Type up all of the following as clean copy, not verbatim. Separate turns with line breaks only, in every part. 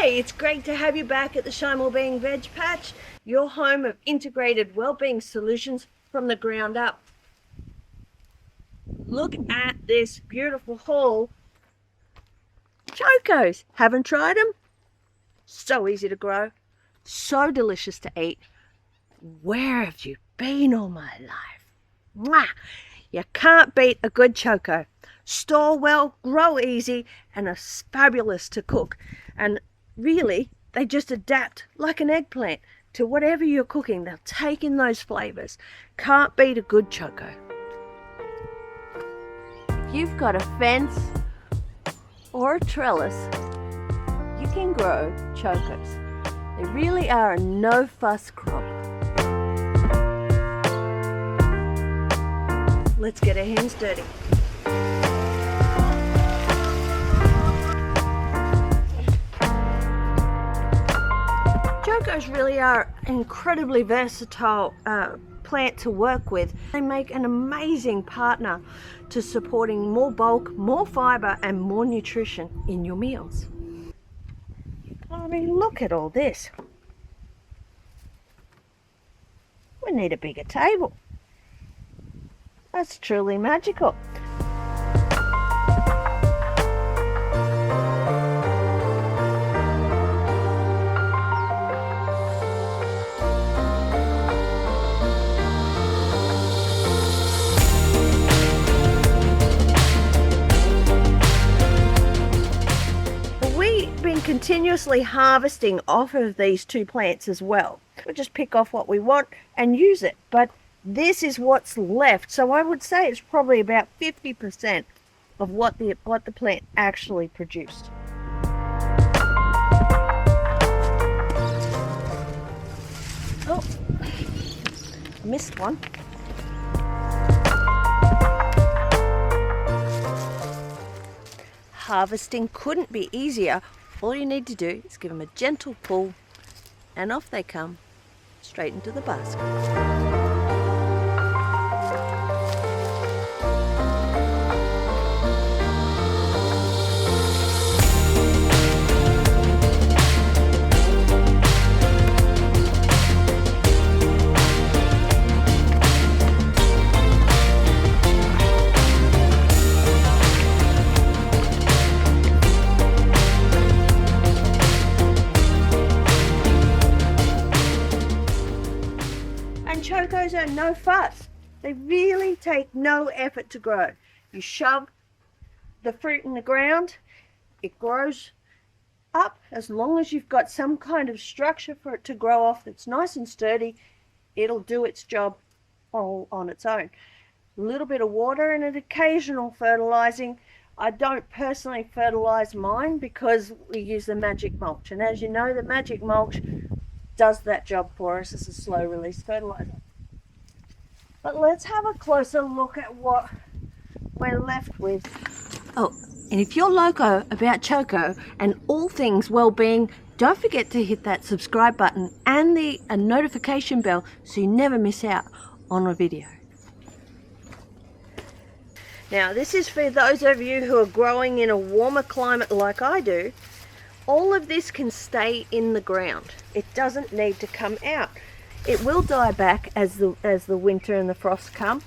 Hey, it's great to have you back at the Shine Wellbeing VegPatch, your home of integrated wellbeing solutions from the ground up. Look at this beautiful haul. Chokos. Haven't tried them? So easy to grow, so delicious to eat. Where have you been all my life? Mwah! You can't beat a good Choko. Store well, grow easy, and are fabulous to cook. And really, they just adapt like an eggplant to whatever you're cooking. They'll take in those flavors. Can't beat a good Choko. If you've got a fence or a trellis, you can grow Chokos. They really are a no-fuss crop. Let's get our hands dirty. Chokos really are an incredibly versatile plant to work with. They make an amazing partner to supporting more bulk, more fiber and more nutrition in your meals. I mean, look at all this. We need a bigger table. That's truly magical. We've been continuously harvesting off of these two plants as well. We'll just pick off what we want and use it, but this is what's left. So I would say it's probably about 50% of what the plant actually produced. Oh, missed one. Harvesting couldn't be easier. All you need to do is give them a gentle pull and off they come, straight into the basket. Chokos are no fuss. They really take no effort to grow. You shove the fruit in the ground, it grows up. As long as you've got some kind of structure for it to grow off that's nice and sturdy, it'll do its job all on its own. A little bit of water and an occasional fertilizing. I don't personally fertilize mine because we use the magic mulch, and as you know, the magic mulch does that job for us as a slow release fertilizer. But let's have a closer look at what we're left with. Oh, and if you're loco about Choko and all things well-being, don't forget to hit that subscribe button and the notification bell so you never miss out on a video. Now, this is for those of you who are growing in a warmer climate like I do. All of this can stay in the ground. It doesn't need to come out. It will die back as the winter and the frosts come,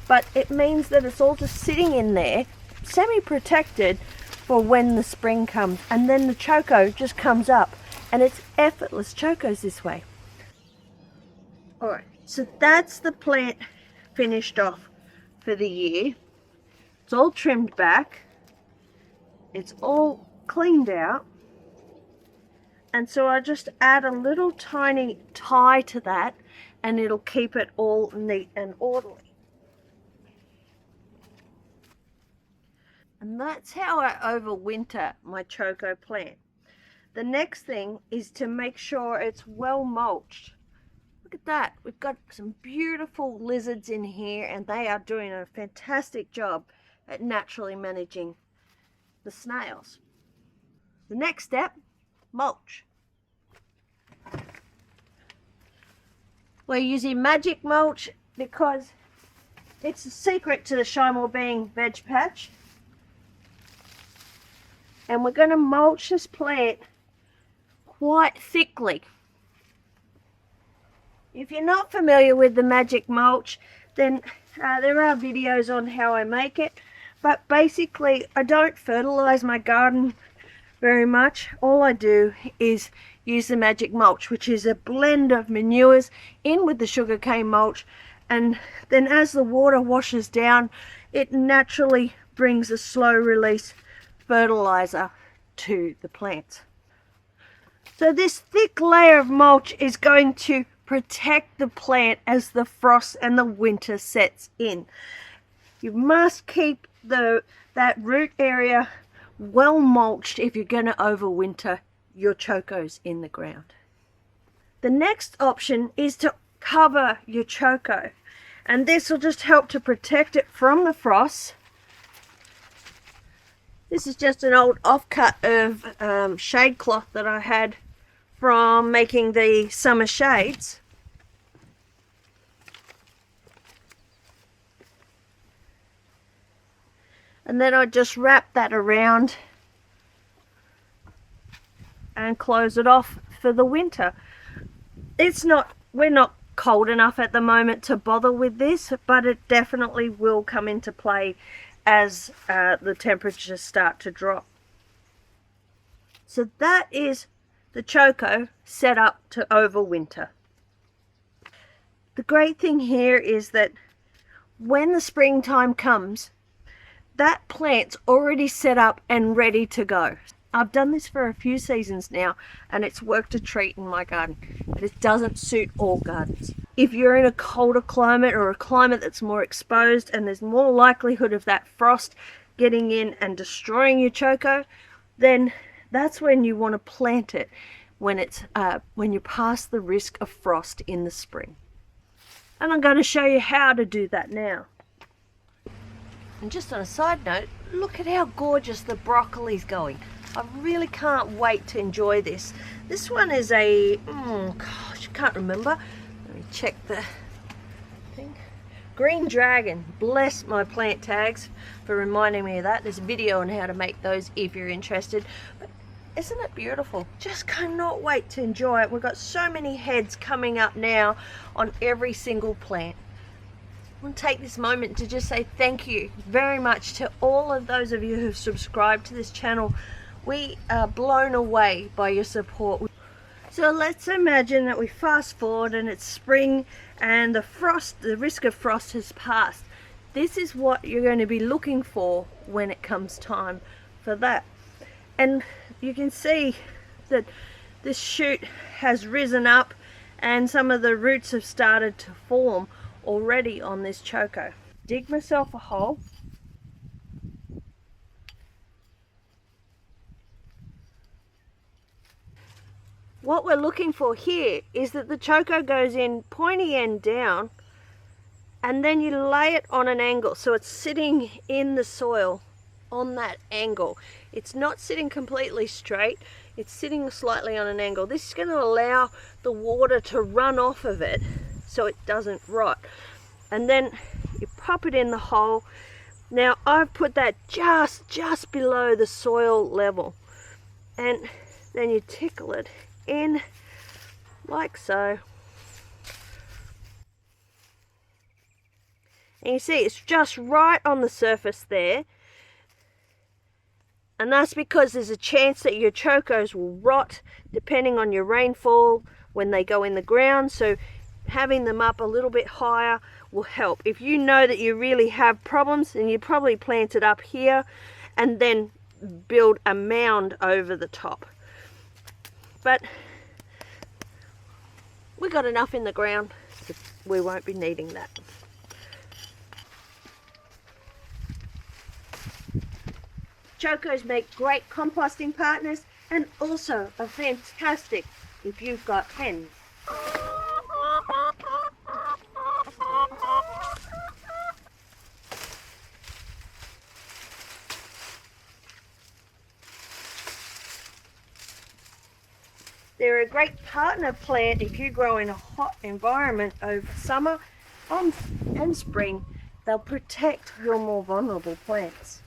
but it means that it's all just sitting in there, semi-protected for when the spring comes, and then the Choko just comes up, and it's effortless Chokos this way. Alright, so that's the plant finished off for the year. It's all trimmed back. It's all cleaned out. And so I just add a little tiny tie to that and it'll keep it all neat and orderly. And that's how I overwinter my Choko plant. The next thing is to make sure it's well mulched. Look at that. We've got some beautiful lizards in here and they are doing a fantastic job at naturally managing the snails. The next step, mulch. We're using magic mulch because it's a secret to the Shine Wellbeing VegPatch. And we're going to mulch this plant quite thickly. If you're not familiar with the magic mulch, then there are videos on how I make it. But basically, I don't fertilize my garden very much. All I do is use the magic mulch, which is a blend of manures in with the sugarcane mulch, and then as the water washes down, it naturally brings a slow release fertilizer to the plants. So this thick layer of mulch is going to protect the plant as the frost and the winter sets in. You must keep that root area well mulched if you're going to overwinter your chokos in the ground. The next option is to cover your choko, and this will just help to protect it from the frost. This is just an old offcut of shade cloth that I had from making the summer shades. And then I just wrap that around and close it off for the winter. We're not cold enough at the moment to bother with this, but it definitely will come into play as the temperatures start to drop. So that is the choko set up to overwinter. The great thing here is that when the springtime comes, that plant's already set up and ready to go. I've done this for a few seasons now, and it's worked a treat in my garden, but it doesn't suit all gardens. If you're in a colder climate or a climate that's more exposed and there's more likelihood of that frost getting in and destroying your choko, then that's when you want to plant it, when you're past the risk of frost in the spring. And I'm going to show you how to do that now. And just on a side note, look at how gorgeous the broccoli's going. I really can't wait to enjoy this. This one is a, gosh, I can't remember. Let me check the thing. Green Dragon. Bless my plant tags for reminding me of that. There's a video on how to make those if you're interested. But isn't it beautiful? Just cannot wait to enjoy it. We've got so many heads coming up now on every single plant. I want to take this moment to just say thank you very much to all of those of you who've subscribed to this channel. We are blown away by your support. So let's imagine that we fast forward and it's spring and the risk of frost has passed. This is what you're going to be looking for when it comes time for that. And you can see that this shoot has risen up and some of the roots have started to form already on this choko. Dig myself a hole. What we're looking for here is that the choko goes in pointy end down, and then you lay it on an angle so it's sitting in the soil on that angle. It's not sitting completely straight, it's sitting slightly on an angle. This is going to allow the water to run off of it so it doesn't rot. And then you pop it in the hole. Now I've put that just below the soil level, and then you tickle it in like so. And you see it's just right on the surface there. And that's because there's a chance that your chokos will rot depending on your rainfall when they go in the ground. So having them up a little bit higher will help. If you know that you really have problems, then you probably plant it up here and then build a mound over the top. But we got enough in the ground, so we won't be needing that. Chokos make great composting partners and also are fantastic if you've got hens. They're a great partner plant if you grow in a hot environment over summer and spring. They'll protect your more vulnerable plants.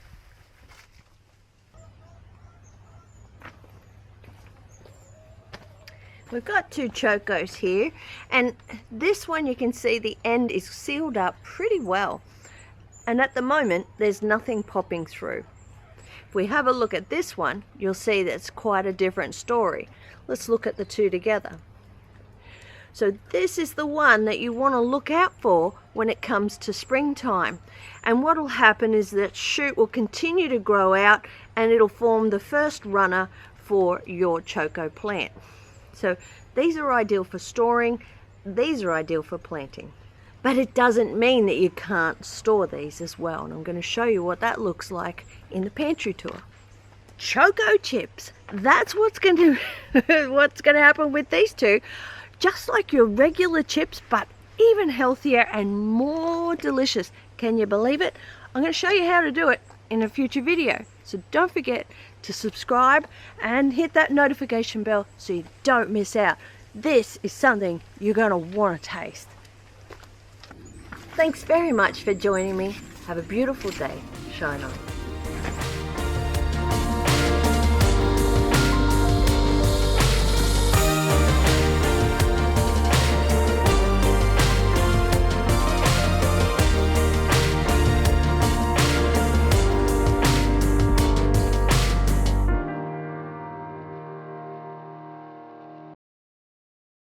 We've got 2 chokos here, and this one you can see the end is sealed up pretty well, and at the moment there's nothing popping through. If we have a look at this one, you'll see that's quite a different story. Let's look at the 2 together. So this is the one that you want to look out for when it comes to springtime, and what will happen is that shoot will continue to grow out and it'll form the first runner for your Choko plant. So these are ideal for storing, these are ideal for planting. But it doesn't mean that you can't store these as well, and I'm going to show you what that looks like in the pantry tour. Choko chips, that's what's going to happen with these 2. Just like your regular chips, but even healthier and more delicious. Can you believe it? I'm going to show you how to do it in a future video. So don't forget to subscribe and hit that notification bell so you don't miss out. This is something you're going to want to taste. Thanks very much for joining me. Have a beautiful day. Shine on.